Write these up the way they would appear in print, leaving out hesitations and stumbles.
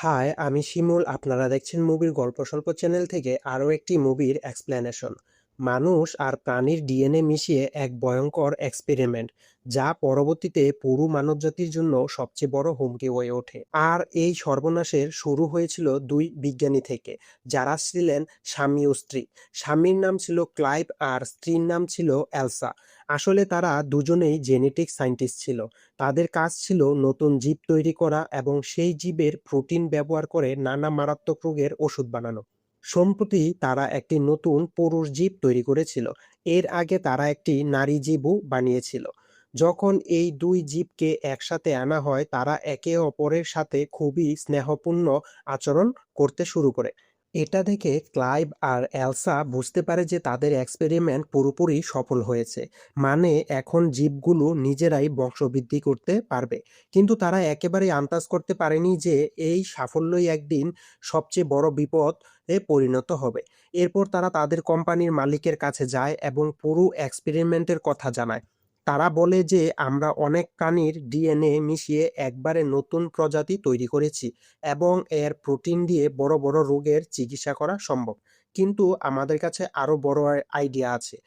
High, আমি শিমুল। আপনারা দেখছেন মুভির গল্পস্বল্প চ্যানেল থেকে আরও একটি মুভির এক্সপ্লেনেশন। মানুষ আর প্রাণীর ডিএনএ মিশিয়ে এক ভয়ঙ্কর এক্সপেরিমেন্ট, যা পরবর্তীতে পুরো মানবজাতির জন্য সবচেয়ে বড় হুমকি হয়ে ওঠে। আর এই সর্বনাশের শুরু হয়েছিল দুই বিজ্ঞানী থেকে, যারা ছিলেন স্বামী ও স্ত্রী। স্বামীর নাম ছিল ক্লাইভ আর স্ত্রীর নাম ছিল এলসা। আসলে তারা দুজনেই জেনেটিক সায়েন্টিস্ট ছিল। তাদের কাজ ছিল নতুন জীব তৈরি করা এবং সেই জীবের প্রোটিন ব্যবহার করে নানা মারাত্মক রোগের ওষুধ বানানো। সম্প্রতি তারা একটি নতুন পুরুষ জীব তৈরি করেছিল। এর আগে তারা একটি নারী জীবও বানিয়েছিল। যখন এই দুই জীবকে একসাথে আনা হয়, তারা একে অপরের সাথে খুবই স্নেহপূর্ণ আচরণ করতে শুরু করে। এটা দেখে ক্লাইভ আর এলসা বুঝতে পারে যে তাদের এক্সপেরিমেন্ট পুরোপুরি সফল হয়েছে। মানে এখন জীবগুলো নিজেরাই বংশবৃদ্ধি করতে পারবে। কিন্তু তারা একেবারেই আন্দাজ করতে পারেনি যে এই সাফল্যই একদিন সবচেয়ে বড় বিপদে পরিণত হবে। এরপর তারা তাদের কোম্পানির মালিকের কাছে যায় এবং পুরো এক্সপেরিমেন্টের কথা জানায়। তারা বলে যে আমরা অনেক প্রাণীর ডিএনএ মিশিয়ে একবারে নতুন প্রজাতি তৈরি করেছি এবং এর প্রোটিন দিয়ে বড় বড় রোগের চিকিৎসা করা সম্ভব। কিন্তু আমাদের কাছে আরো বড় আইডিয়া আছে।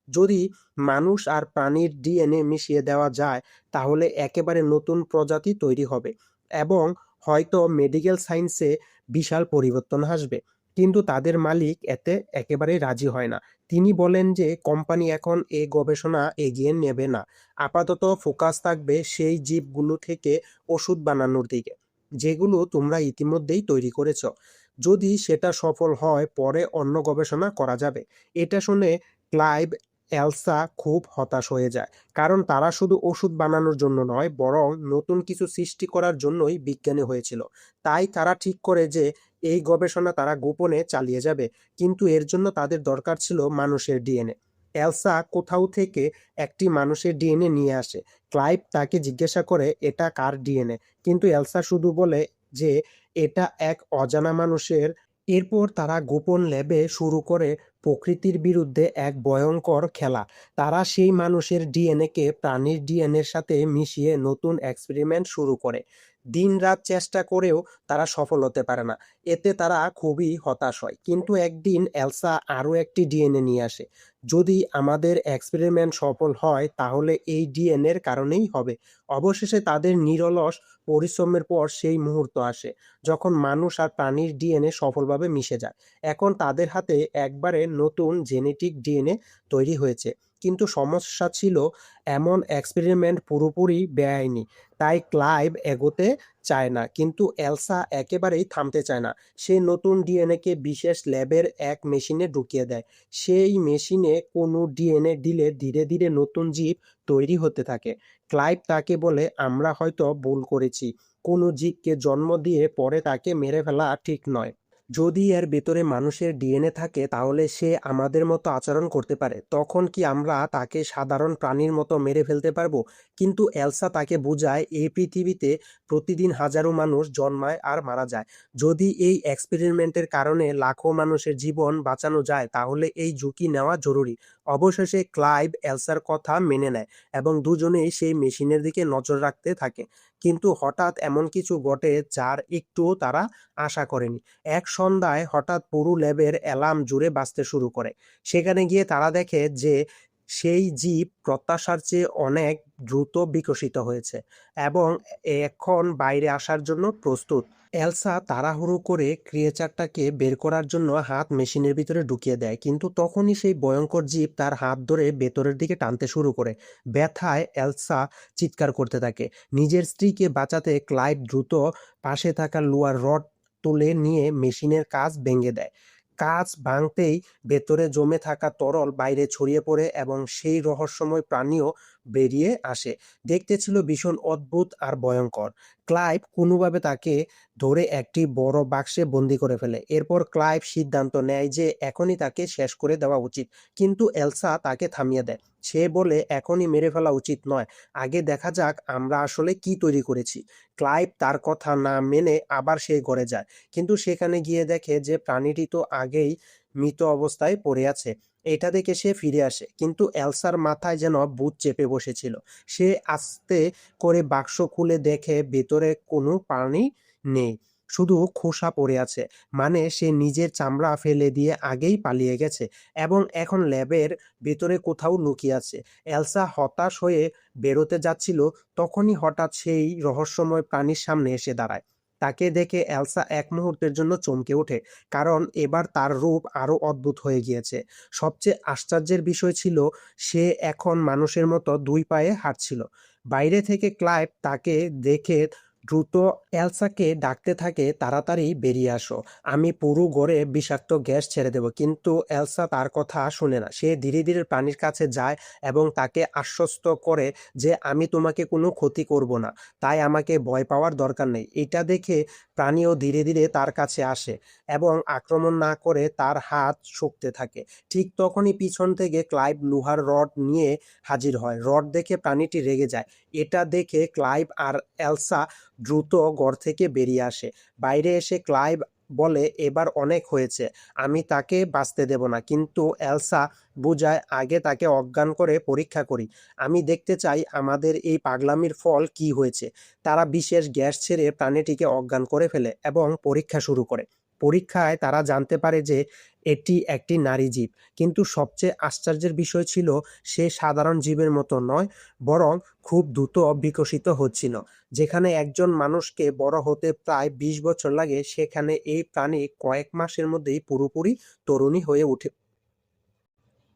যদি মানুষ আর প্রাণীর ডিএনএ মিশিয়ে দেওয়া যায়, তাহলে একেবারে নতুন প্রজাতি তৈরি হবে এবং হয়তো মেডিকেল সায়েন্সে বিশাল পরিবর্তন আসবে। কিন্তু তাদের মালিক এতে একেবারেই রাজি হয় না। তিনি বলেন যে কোম্পানি এখন এই গবেষণা এগিয়ে নেবে না। আপাতত ফোকাস থাকবে সেই জীবগুলো থেকে ওষুধ বানানোর দিকে, যেগুলো তোমরা ইতিমধ্যেই তৈরি করেছ। যদি সেটা সফল হয়, পরে অন্য গবেষণা করা যাবে। এটা শুনে ক্লাইভ এলসা খুব হতাশ হয়ে যায়, কারণ তারা শুধু ওষুধ বানানোর জন্য নয়, বরং নতুন কিছু সৃষ্টি করার জন্যই বিজ্ঞানী হয়েছিল। তাই তারা ঠিক করে যে এই গবেষণা তারা গোপনে চালিয়ে যাবে, কিন্তু এর জন্য তাদের দরকার ছিল মানুষের ডিএনএ। এলসা কোথাও থেকে একটি মানুষের ডিএনএ নিয়ে আসে। ক্লাইভ তাকে জিজ্ঞাসা করে এটা কার ডিএনএ, কিন্তু এলসা শুধু বলে যে এটা এক অজানা মানুষের। এরপর তারা গোপন ল্যাবে শুরু করে প্রকৃতির বিরুদ্ধে এক ভয়ঙ্কর খেলা। তারা সেই মানুষের ডিএনএকে প্রাণীর ডিএনএর সাথে মিশিয়ে নতুন এক্সপেরিমেন্ট শুরু করে। দিনরাত চেষ্টা করেও তারা সফল হতে পারে না। এতে তারা খুবই হতাশ হয়। কিন্তু একদিন এলসা আরও একটি ডিএনএ নিয়ে আসে। যদি আমাদের এক্সপেরিমেন্ট সফল হয়, তাহলে এই ডিএনএর কারণেই হবে। অবশেষে তাদের নিরলস পরিশ্রমের পর সেই মুহূর্ত আসে, যখন মানুষ আর প্রাণীর ডিএনএ সফলভাবে মিশে যায়। এখন তাদের হাতে একবারে নতুন জেনেটিক ডিএনএ তৈরি হয়েছে। কিন্তু সমস্যা ছিল, এমন এক্সপেরিমেন্ট পুরোপুরি বেআইনি। তাই ক্লাইভ এগোতে চায় না, কিন্তু এলসা একেবারেই থামতে চায় না। সে নতুন ডিএনএকে বিশেষ ল্যাবের এক মেশিনে ঢুকিয়ে দেয়। সেই মেশিনে কোনো ডিএনএ দিলে ধীরে ধীরে নতুন জীব তৈরি হতে থাকে। ক্লাইভ তাকে বলে, আমরা হয়তো ভুল করেছি। কোনো জীবকে জন্ম দিয়ে পরে তাকে মেরে ফেলা ঠিক নয়। যদি এর ভেতরে মানুষের ডিএনএ থাকে, তাহলে সে আমাদের মতো আচরণ করতে পারে। তখন কি আমরা তাকে সাধারণ প্রাণীর মতো মেরে ফেলতে পারবো? কিন্তু এলসা তাকে বোঝায়, এই পৃথিবীতে প্রতিদিন হাজারো মানুষ জন্মায় আর মারা যায়। যদি এই এক্সপেরিমেন্টের কারণে লাখো মানুষের জীবন বাঁচানো যায়, তাহলে এই ঝুঁকি নেওয়া জরুরি। অবশেষে ক্লাইভ এলসার কথা মেনে নেয় এবং দুজনেই সেই মেশিনের দিকে নজর রাখতে থাকে। কিন্তু হঠাৎ এমন কিছু ঘটে যার একটুও তারা আশা করেনি। এক সন্ধ্যায় হঠাৎ পুরো ল্যাবের অ্যালার্ম জুড়ে বাজতে শুরু করে। সেখানে গিয়ে তারা দেখে যে সেই জীব প্রত্যাশার চেয়ে অনেক দ্রুত বিকশিত হয়েছে এবং এখন বাইরে আসার জন্য প্রস্তুত। এলসা তাড়াহুড়ো করে ক্রিয়েচারটাকে বের করার জন্য হাত মেশিনের ভিতরে ঢুকিয়ে দেয়, কিন্তু তখনই সেই ভয়ঙ্কর জীব তার হাত ধরে ভেতরের দিকে টানতে শুরু করে। ব্যথায় এলসা চিৎকার করতে থাকে। নিজের স্ত্রীকে বাঁচাতে ক্লাইভ দ্রুত পাশে থাকা লোহার রড তুলে নিয়ে মেশিনের কাঁচ ভেঙে দেয়। কাঁচ ভাঙতেই ভেতরে জমে থাকা তরল বাইরে ছড়িয়ে পড়ে এবং সেই রহস্যময় প্রাণীও বেরিয়ে আসে। দেখতে ছিল ভীষণ অদ্ভুত আর ভয়ঙ্কর। ক্লাইভ কোনোভাবে তাকে ধরে একটি বড় বাক্সে বন্দি করে ফেলে। এরপর ক্লাইভ সিদ্ধান্ত নেয় যে এখনই তাকে শেষ করে দেওয়া উচিত। কিন্তু এলসা তাকে থামিয়ে দেয়। সে বলে, এখনই মেরে ফেলা উচিত নয়। আগে দেখা যাক আমরা আসলে কি তৈরি করেছি। ক্লাইভ তার কথা না মেনে আবার সেই ঘরে যায়, কিন্তু সেখানে গিয়ে দেখে যে প্রাণীটি তো আগেই মৃত অবস্থায় পড়ে আছে। এটা দেখে সে ফিরে আসে, কিন্তু এলসার মাথায় যেন ভূত চেপে বসেছিল। সে আস্তে করে বাক্স খুলে দেখে ভেতরে কোনো প্রাণী নেই, শুধু খোসা পড়ে আছে, মানে সে নিজের চামড়া ফেলে দিয়ে আগেই পালিয়ে গেছে এবং এখন ল্যাবের ভেতরে কোথাও লুকিয়ে আছে। এলসা হতাশ হয়ে বেরোতে যাচ্ছিল, তখনই হঠাৎ সেই রহস্যময় প্রাণীর সামনে এসে দাঁড়ায়। তাকে দেখে এলসা এক মুহূর্তের জন্য চমকে ওঠে, কারণ এবার তার রূপ আরো অদ্ভুত হয়ে গিয়েছে। সবচেয়ে আশ্চর্যের বিষয় ছিল সে এখন মানুষের মতো দুই পায়ে হাঁটছিল। বাইরে থেকে ক্লাইভ তাকে দেখে দ্রুত এলসাকে ডাকতে থাকে, তাড়াতাড়ি বেরিয়ে আসো, আমি পুরো ঘরে বিষাক্ত গ্যাস ছেড়ে দেব। কিন্তু এলসা তার কথা শুনে না। সে ধীরে ধীরে প্রাণীর কাছে যায় এবং তাকে আশ্বস্ত করে যে আমি তোমাকে কোনো ক্ষতি করব না, তাই আমাকে ভয় পাওয়ার দরকার নেই। এটা দেখে প্রাণীও ধীরে ধীরে তার কাছে আসে এবং আক্রমণ না করে তার হাত শুকতে থাকে। ঠিক তখনই পিছন থেকে ক্লাইভ লোহার রড নিয়ে হাজির হয়। রড দেখে প্রাণীটি রেগে যায়। এটা দেখে ক্লাইভ আর এলসা দ্রুত ঘর থেকে বেরিয়ে আসে। বাইরে এসে ক্লাইভ বলে, এবার অনেক হয়েছে, আমি তাকে বাঁচতে দেব না। কিন্তু এলসা বুঝায়, আগে তাকে অজ্ঞান করে পরীক্ষা করি, আমি দেখতে চাই আমাদের এই পাগলামির ফল কি হয়েছে। তারা বিশেষ গ্যাস ছেড়ে প্রাণীটিকে অজ্ঞান করে ফেলে এবং পরীক্ষা শুরু করে। পরীক্ষায় তারা জানতে পারে যে এটি একটি নারী জীব। কিন্তু সবচেয়ে আশ্চর্যের বিষয় ছিল সে সাধারণ জীবের মতো নয়, বরং খুব দ্রুত বিকশিত হচ্ছিল। যেখানে একজন মানুষকে বড় হতে প্রায় ২০ বছর লাগে, সেখানে এই প্রাণী কয়েক মাসের মধ্যেই পুরোপুরি তরুণী হয়ে ওঠে।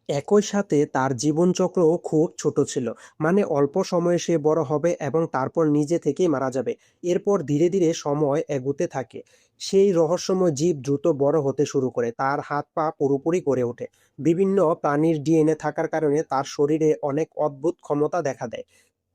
একই সাথে তার জীবনচক্রও খুব ছোট ছিল, মানে অল্প সময়ে সে বড় হবে এবং তারপর নিজে থেকেই মারা যাবে। এরপর ধীরে ধীরে সময় এগুতে থাকে। সেই রহস্যময় জীব দ্রুত বড় হতে শুরু করে, তার হাত পা পুরোপুরি গড়ে ওঠে। বিভিন্ন প্রাণীর ডিএনএ থাকার কারণে তার শরীরে অনেক অদ্ভুত ক্ষমতা দেখা দেয়।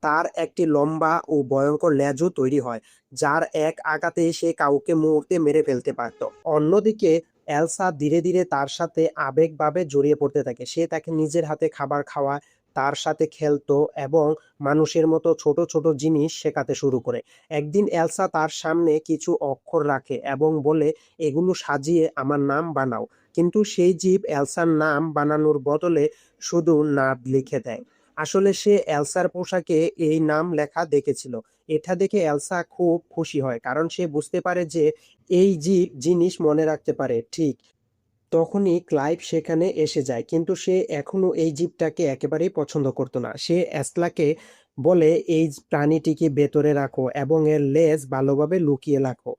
তার একটি লম্বা ও ভয়ঙ্কর লেজও তৈরি হয়, যার এক আঘাতে সে কাউকে মুহূর্তে মেরে ফেলতে পারত। অন্যদিকে এলসা ধীরে ধীরে তার সাথে আবেগভাবে জড়িয়ে পড়তে থাকে। সে তাকে নিজের হাতে খাবার খাওয়ায়, তার সাথে খেলতো এবং মানুষের মতো ছোট ছোট জিনিস শেখাতে শুরু করে। একদিন এলসা তার সামনে কিছু অক্ষর রাখে এবং বলে, এগুলো সাজিয়ে আমার নাম বানাও। কিন্তু সেই জীব এলসার নাম বানানোর বদলে শুধু নাম লিখে দেয়। আসলে সে এলসার পোশাকে এই নাম লেখা দেখেছিল। এটা দেখে এলসা খুব খুশি হয়, কারণ সে বুঝতে পারে যে এই জীব জিনিস মনে রাখতে পারে। ঠিক তখনই ক্লাইভ সেখানে এসে যায়, কিন্তু সে এখনো এই জীবটাকে একেবারেই পছন্দ করতো না। সে এসলাকে বলে, এই প্রাণীটিকে ভেতরে রাখো এবং এর লেজ ভালোভাবে লুকিয়ে রাখো,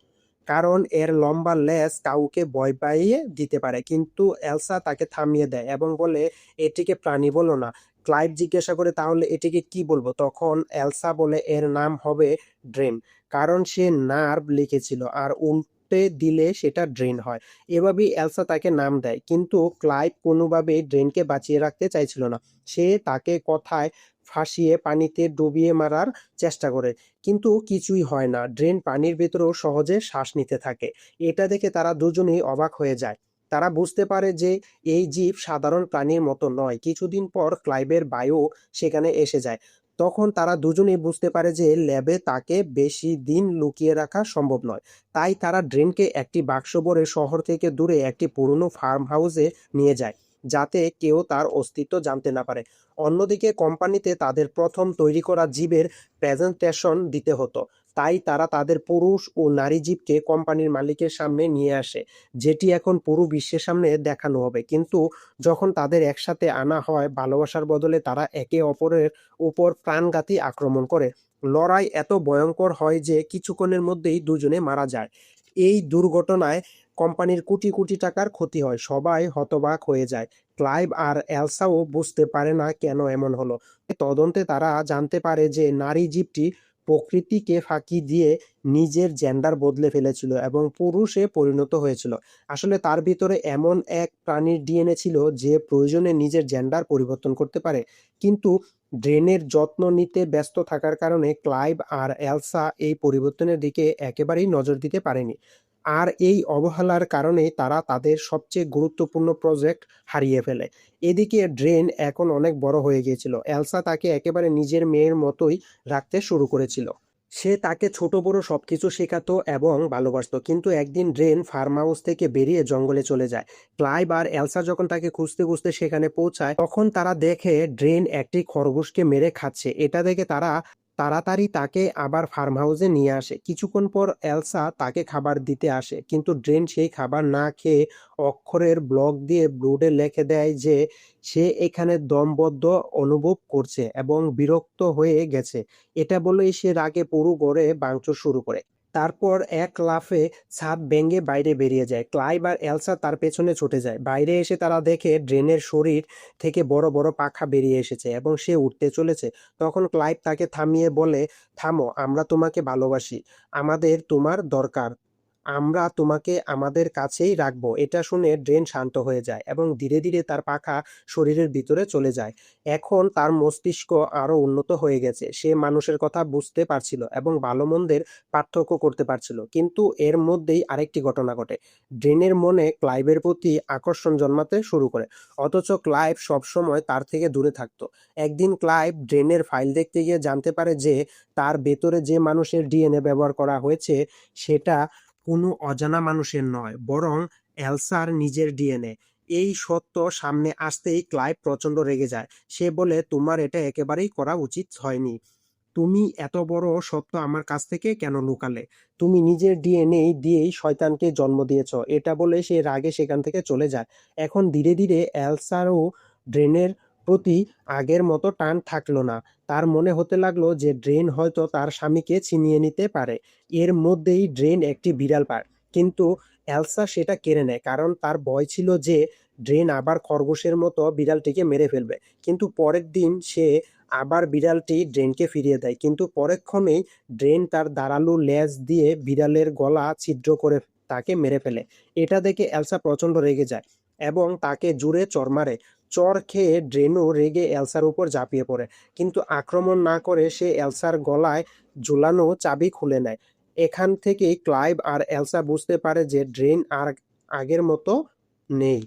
কারণ এর লম্বা লেজ কাউকে ভয় পাইয়ে দিতে পারে। কিন্তু এলসা তাকে থামিয়ে দেয় এবং বলে, এটিকে প্রাণী বলো না। ক্লাইভ জিজ্ঞাসা করে, তাহলে এটিকে কি বলবো? তখন এলসা বলে, এর নাম হবে ড্রেন, কারণ সে নার্ভ লিখেছিল আর উল্টে দিলে সেটা ড্রেন হয়। এভাবেই এলসা তাকে নাম দেয়। কিন্তু ক্লাইভ কোনোভাবেই ড্রেনকে বাঁচিয়ে রাখতে চাইছিল না। সে তাকে কথায় ফাঁসিয়ে পানিতে ডুবিয়ে মারার চেষ্টা করে, কিন্তু কিছুই হয় না। ড্রেন পানির ভেতরেও সহজে শ্বাস নিতে থাকে। এটা দেখে তারা দুজনেই অবাক হয়ে যায়। তারা বুঝতে পারে যে এই জীব সাধারণ প্রাণীর মতো নয়। কিছুদিন পর ক্লাইভের বায়ু সেখানে এসে যায়। তখন তারা দুজনেই বুঝতে পারে যে ল্যাবে তাকে বেশি দিন লুকিয়ে রাখা সম্ভব নয়। তাই তারা ড্রেনকে একটি বাক্স ভরে শহর থেকে দূরে একটি পুরনো ফার্ম হাউসে নিয়ে যায়, যাতে কেউ তার অস্তিত্ব জানতে না পারে। অন্যদিকে কোম্পানিতে তাদের প্রথম তৈরি করা জীবের প্রেজেন্টেশন দিতে হতো, তাই তারা তাদের পুরুষ ও নারী জীবকে কোম্পানির মালিকের সামনে নিয়ে আসে, যেটি এখন পুরো বিশ্বের সামনে দেখানো হবে। কিন্তু যখন তাদের একসাথে আনা হয়, ভালোবাসার বদলে তারা একে অপরের উপর প্রাণঘাতী আক্রমণ করে। লড়াই এত ভয়ঙ্কর হয় যে কিছুক্ষণের মধ্যেই দুজনে মারা যায়। এই দুর্ঘটনায় কোম্পানির কোটি কোটি টাকার ক্ষতি হয়। সবাই হতবাক হয়ে যায়। ক্লাইভ আর এলসাও বুঝতে পারে না কেন এমন হলো। তদন্তে তারা জানতে পারে যে নারী জীবটি প্রকৃতিকে ফাঁকি দিয়ে নিজের জেন্ডার বদলে ফেলেছিল এবং পুরুষে পরিণত হয়েছিল। আসলে তার ভিতরে এমন এক প্রাণীর ডিএনএ ছিল যে প্রয়োজনে নিজের জেন্ডার পরিবর্তন করতে পারে। কিন্তু ড্রেনের যত্ন নিতে ব্যস্ত থাকার কারণে ক্লাইভ আর এলসা এই পরিবর্তনের দিকে একেবারেই নজর দিতে পারেনি। আর এই অবহেলার কারণে তারা তাদের সবচেয়ে গুরুত্বপূর্ণ প্রজেক্ট হারিয়ে ফেলে। এদিকে ড্রেন এখন অনেক বড় হয়ে গিয়েছিল। এলসা তাকে একেবারে নিজের মেয়ের মতোই রাখতে শুরু করেছিল। সে তাকে ছোট বড় সবকিছু শেখাতো এবং ভালোবাসতো। কিন্তু একদিন ড্রেন ফার্ম হাউস থেকে বেরিয়ে জঙ্গলে চলে যায়। ক্লাইভ আর এলসা যখন তাকে খুঁজতে খুঁজতে সেখানে পৌঁছায়, তখন তারা দেখে ড্রেন একটি খরগোশকে মেরে খাচ্ছে। এটা দেখে তারা তাড়াতাড়ি তাকে আবার ফার্ম হাউসে নিয়ে আসে। কিছুক্ষণ পর এলসা তাকে খাবার দিতে আসে, কিন্তু ড্রেন সেই খাবার না খেয়ে অক্ষরের ব্লক দিয়ে বোর্ডে লিখে দেয় যে সে এখানে দমবদ্ধ অনুভব করছে এবং বিরক্ত হয়ে গেছে। এটা বলেই সে রাগে পুরো ঘরে ভাঙচুর শুরু করে। তারপর এক লাফে ছাদ ভেঙে বাইরে বেরিয়ে যায়। ক্লাইভ আর এলসা তার পেছনে ছুটে যায়। বাইরে এসে তারা দেখে ড্রেনের শরীর থেকে বড় বড় পাখা বেরিয়ে এসেছে এবং সে উঠতে চলেছে। তখন ক্লাইভ তাকে থামিয়ে বলে, থামো, আমরা তোমাকে ভালোবাসি, আমাদের তোমার দরকার, আমরা তোমাকে আমাদের কাছেই রাখবো। এটা শুনে ড্রেন শান্ত হয়ে যায় এবং ধীরে ধীরে তার পাখা শরীরের ভিতরে চলে যায়। এখন তার মস্তিষ্ক আরো উন্নত হয়ে গেছে, সে মানুষের কথা বুঝতে পারছিল এবং ভালো মন্দের পার্থক্য করতে পারছিল। কিন্তু এর মধ্যেই আরেকটি ঘটনা ঘটে। ড্রেনের মনে ক্লাইভের প্রতি আকর্ষণ জন্মাতে শুরু করে, অথচ ক্লাইভ সবসময় তার থেকে দূরে থাকতো। একদিন ক্লাইভ ড্রেনের ফাইল দেখতে গিয়ে জানতে পারে যে তার ভেতরে যে মানুষের ডিএনএ ব্যবহার করা হয়েছে সেটা কোনো অজানা মানুষের নয়, বরং এলসার নিজের ডিএনএ। এই সত্য সামনে আসতেই ক্লাইভ প্রচন্ড রেগে যায়। সে বলে, তোমার এটা একেবারেই করা উচিত হয়নি। তুমি এত বড় সত্য আমার কাছ থেকে কেন লুকালে? তুমি নিজের ডিএনএ দিয়েই শয়তানকে জন্ম দিয়েছ। এটা বলে সে রাগে সেখান থেকে চলে যায়। এখন ধীরে ধীরে এলসারও ড্রেনের প্রতি আগের মতো টান থাকলো না। তার মনে হতে লাগলো যে ড্রেন হয়তো তার স্বামীকে ছিনিয়ে নিতে পারে। এর মধ্যেই ড্রেন একটি বিড়াল পায়, কিন্তু এলসা সেটা কেড়ে নেয়, কারণ তার ভয় ছিল যে ড্রেন আবার খরগোশের মতো বিড়ালটিকে মেরে ফেলবে। কিন্তু পরের দিন সে আবার বিড়ালটি ড্রেনকে ফিরিয়ে দেয়, কিন্তু পরক্ষণেই ড্রেন তার ধারালো লেজ দিয়ে বিড়ালের গলা ছিদ্র করে তাকে মেরে ফেলে। এটা দেখে এলসা প্রচন্ড রেগে যায় এবং তাকে জোরে চড় মারে। চড় খেয়ে ড্রেনও রেগে এলসার উপর ঝাঁপিয়ে পড়ে, কিন্তু আক্রমণ না করে সে এলসার গলায় ঝুলানো চাবি খুলে নেয়। এখান থেকেই ক্লাইভ আর এলসা বুঝতে পারে যে ড্রেন আর আগের মতো নেই।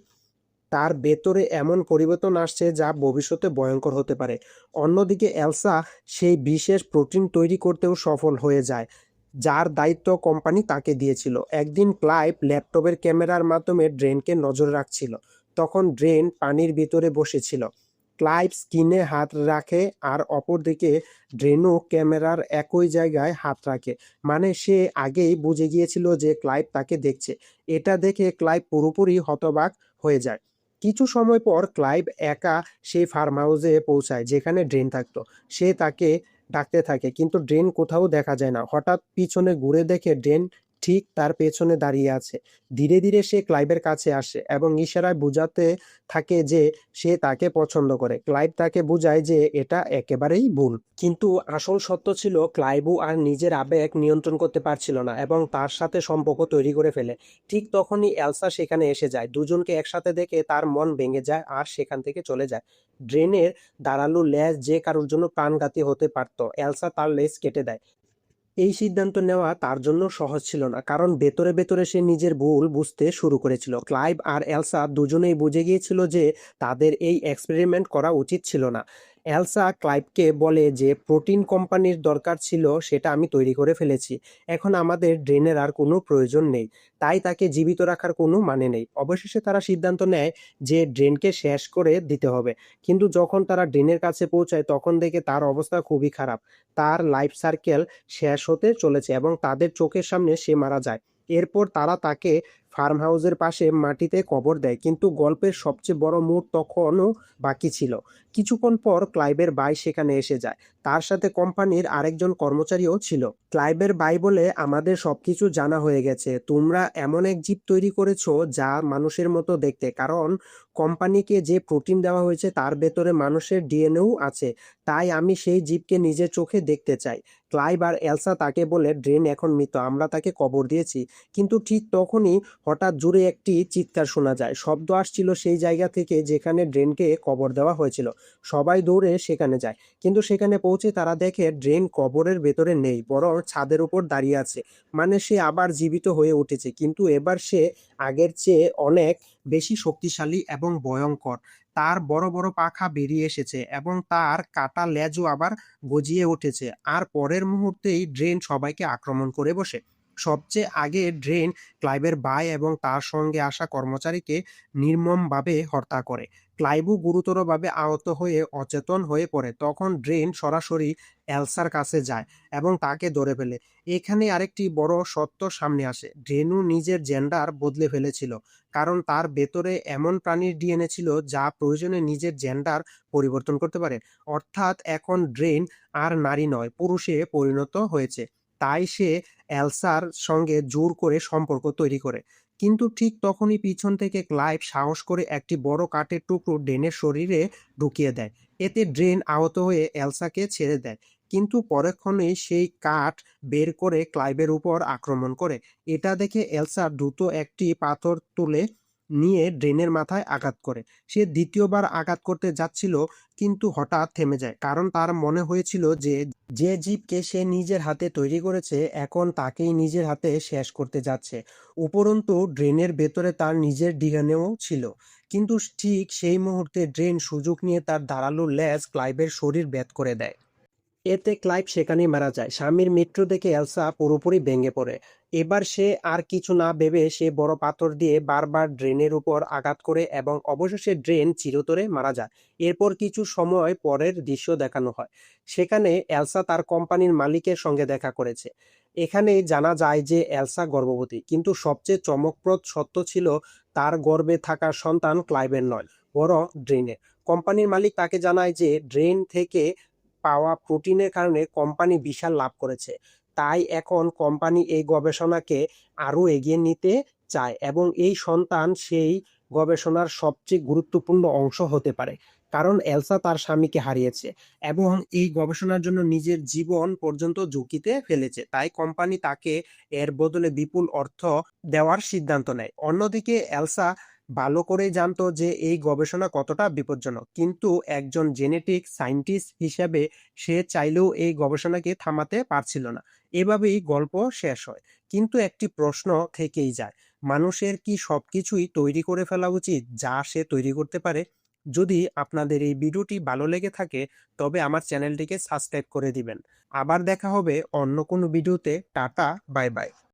তার ভেতরে এমন পরিবর্তন আসছে যা ভবিষ্যতে ভয়ঙ্কর হতে পারে। অন্যদিকে এলসা সেই বিশেষ প্রোটিন তৈরি করতেও সফল হয়ে যায়, যার দায়িত্ব কোম্পানি তাকে দিয়েছিল। একদিন ক্লাইভ ল্যাপটপের ক্যামেরার মাধ্যমে ড্রেনকে নজর রাখছিল। তখন ড্রেন পানির ভিতরে বসেছিল। ক্লাইভ স্ক্রিনে হাত রাখে আর অপরদিকে ড্রেনও ক্যামেরার একই জায়গায় হাত রাখে। মানে সে আগেই বুঝে গিয়েছিল যে ক্লাইভ তাকে দেখছে। এটা দেখে ক্লাইভ পুরোপুরি হতবাক হয়ে যায়। কিছু সময় পর ক্লাইভ একা সেই ফার্ম হাউসে পৌঁছায় যেখানে ড্রেন থাকতো। সে তাকে ডাকতে থাকে, কিন্তু ড্রেন কোথাও দেখা যায় না। হঠাৎ পিছনে ঘুরে দেখে ড্রেন ঠিক তার পেছনে দাঁড়িয়ে আছে। ধীরে ধীরে সে ক্লাইভের কাছে আসে এবং ইশারায় বোঝাতে থাকে যে সে তাকে পছন্দ করে। ক্লাইভ তাকে বোঝায় যে এটা একেবারেই ভুল। কিন্তু আসল সত্য ছিল ক্লাইভও আর নিজের আবেগ নিয়ন্ত্রণ করতে পারছিল না এবং তার সাথে সম্পর্ক তৈরি করে ফেলে। ঠিক তখনই এলসা সেখানে এসে যায়। দুজনকে একসাথে দেখে তার মন ভেঙে যায় আর সেখান থেকে চলে যায়। ড্রেনের ধারালো লেজ যে কারোর জন্য প্রাণঘাতী হতে পারত, এলসা তার লেজ কেটে দেয়। এই সিদ্ধান্ত নেওয়া তার জন্য সহজ ছিল না, কারণ ভেতরে ভেতরে সে নিজের ভুল বুঝতে শুরু করেছিল। ক্লাইভ আর এলসা দুজনেই বুঝে গিয়েছিল যে তাদের এই এক্সপেরিমেন্ট করা উচিত ছিল না। এলসা ক্লাইভকে বলে যে প্রোটিন কোম্পানির দরকার ছিল সেটা আমি তৈরি করে ফেলেছি, এখন আমাদের ড্রেনের আর কোনো প্রয়োজন নেই, তাই তাকে জীবিত রাখার কোনো মানে নেই। অবশেষে তারা সিদ্ধান্ত নেয় যে ড্রেনকে শেষ করে দিতে হবে। কিন্তু যখন তারা ড্রেনের কাছে পৌঁছায় তখন দেখে তার অবস্থা খুবই খারাপ। তার লাইফ সার্কেল শেষ হতে চলেছে এবং তাদের চোখের সামনে সে মারা যায়। এরপর তারা তাকে ফার্ম হাউসের পাশে মাটিতে কবর দেয়, কিন্তু গল্পের সবচেয়ে বড় মোড় তখনও বাকি ছিল। কিছুক্ষণ পর ক্লাইভের ভাই সেখানে এসে যায়। তার সাথে কোম্পানির আরেকজন কর্মচারীও ছিল। ক্লাইভের ভাই বলে, আমাদের সবকিছু জানা হয়ে গেছে, তোমরা এমন এক জীব তৈরি করেছো যা মানুষের মতো দেখতে, কারণ কোম্পানিকে যে প্রোটিন দেওয়া হয়েছে তার ভেতরে মানুষের ডিএনএও আছে, তাই আমি সেই জীবকে নিজের চোখে দেখতে চাই। ক্লাইভ আর এলসা তাকে বলে, ড্রেন এখন মৃত, আমরা তাকে কবর দিয়েছি। কিন্তু ঠিক তখনই হঠাৎ জোরে একটি চিৎকার শোনা যায়। শব্দ আসছিল সেই জায়গা থেকে যেখানে ড্রেনকে কবর দেওয়া হয়েছিল। সবাই দৌড়ে সেখানে যায়, কিন্তু সেখানে পৌঁছে তারা দেখে ড্রেন কবরের ভেতরে নেই, বরং ছাদের উপর দাঁড়িয়ে আছে। মানে সে আবার জীবিত হয়ে উঠেছে, কিন্তু এবার সে আগের চেয়ে অনেক বেশি শক্তিশালী এবং ভয়ঙ্কর। তার বড় বড় পাখা বেরিয়ে এসেছে এবং তার কাটা লেজও আবার গজিয়ে উঠেছে। আর পরের মুহূর্তেই ড্রেন সবাইকে আক্রমণ করে বসে। সবচেয়ে আগে ড্রেন ক্লাইভের ভাই এবং তার সঙ্গে আসা কর্মচারীকে নির্মমভাবে হত্যা করে। ক্লাইভও গুরুতরভাবে আহত হয়ে অচেতন হয়ে পড়ে। তখন ড্রেন সরাসরি এলসার কাছে যায় এবং তাকে ধরে ফেলে। এখানে আরেকটি বড় সত্য সামনে আসে। ড্রেনও নিজের জেন্ডার বদলে ফেলেছিল, কারণ তার ভেতরে এমন প্রাণীর ডিএনএ ছিল যা প্রয়োজনে নিজের জেন্ডার পরিবর্তন করতে পারে। অর্থাৎ এখন ড্রেন আর নারী নয়, পুরুষে পরিণত হয়েছে। তাই সে এলসার সঙ্গে জোর করে সম্পর্ক তৈরি করে। কিন্তু ঠিক তখনই পিছন থেকে ক্লাইভ সাহস করে একটি বড় কাঠের টুকরো ড্রেনের শরীরে ঢুকিয়ে দেয়। এতে ড্রেন আহত হয়ে এলসাকে ছেড়ে দেয়, কিন্তু পরক্ষণেই সেই কাঠ বের করে ক্লাইভের উপর আক্রমণ করে। এটা দেখে এলসা দ্রুত একটি পাথর তুলে নিয়ে ড্রেনের মাথায় আঘাত করে। সে দ্বিতীয়বার আঘাত করতে যাচ্ছিল, কিন্তু হঠাৎ থেমে যায়, কারণ তার মনে হয়েছিল যে যে জীবকে সে নিজের হাতে তৈরি করেছে এখন তাকেই নিজের হাতে শেষ করতে যাচ্ছে। উপরন্তু ড্রেনের ভেতরে তার নিজের ডিএনএও ছিল। কিন্তু ঠিক সেই মুহূর্তে ড্রেন সুযোগ নিয়ে তার ধারালো লেজ ক্লাইভের শরীর ভেদ করে দেয়। এতে ক্লাইভ সেখানেই মারা যায়। স্বামীর মৃত্যু দেখে এলসা পুরোপুরি ভেঙে পড়ে। এবার সে আর কিছু না ভেবে সে বড় পাথর দিয়ে বারবার ড্রেনের উপর আঘাত করে এবং অবশেষে ড্রেন চিরতরে মারা যায়। এরপর কিছু সময় পরের দৃশ্য দেখানো হয়। সেখানে এলসা তার কোম্পানির মালিকের সঙ্গে দেখা করেছে। এখানে জানা যায় যে এলসা গর্ভবতী, কিন্তু সবচেয়ে চমকপ্রদ সত্য ছিল তার গর্ভে থাকা সন্তান ক্লাইভের নয়, বড় ড্রেনের। কোম্পানির মালিক তাকে জানায় যে ড্রেন থেকে পাওয়া প্রোটিনের কারণে কোম্পানি বিশাল লাভ করেছে। তাই এখন কোম্পানি এই গবেষণাকে আরো এগিয়ে নিতে চায় এবং এই সন্তান সেই গবেষণার সবচেয়ে গুরুত্বপূর্ণ অংশ হতে পারে। কারণ এলসা তার স্বামীকে হারিয়েছে এবং এই গবেষণার জন্য নিজের জীবন পর্যন্ত ঝুঁকিতে ফেলেছে। তাই কোম্পানি তাকে এর বদলে বিপুল অর্থ দেওয়ার সিদ্ধান্ত নেয়। অন্যদিকে এলসা ভালো করেই জানতো যে এই গবেষণা কতটা বিপজ্জনক, কিন্তু একজন জেনেটিক সায়েন্টিস্ট হিসেবে সে চাইলেও এই গবেষণাকে থামাতে পারছিল না। এভাবেই গল্প শেষ হয়। কিন্তু একটি প্রশ্ন থেকেই যায়, মানুষের কি সবকিছুই তৈরি করে ফেলা উচিত যা সে তৈরি করতে পারে? যদি আপনাদের এই ভিডিওটি ভালো লেগে থাকে তবে আমার চ্যানেলটিকে সাবস্ক্রাইব করে দিবেন। আবার দেখা হবে অন্য কোনো ভিডিওতে। Tata, bye bye.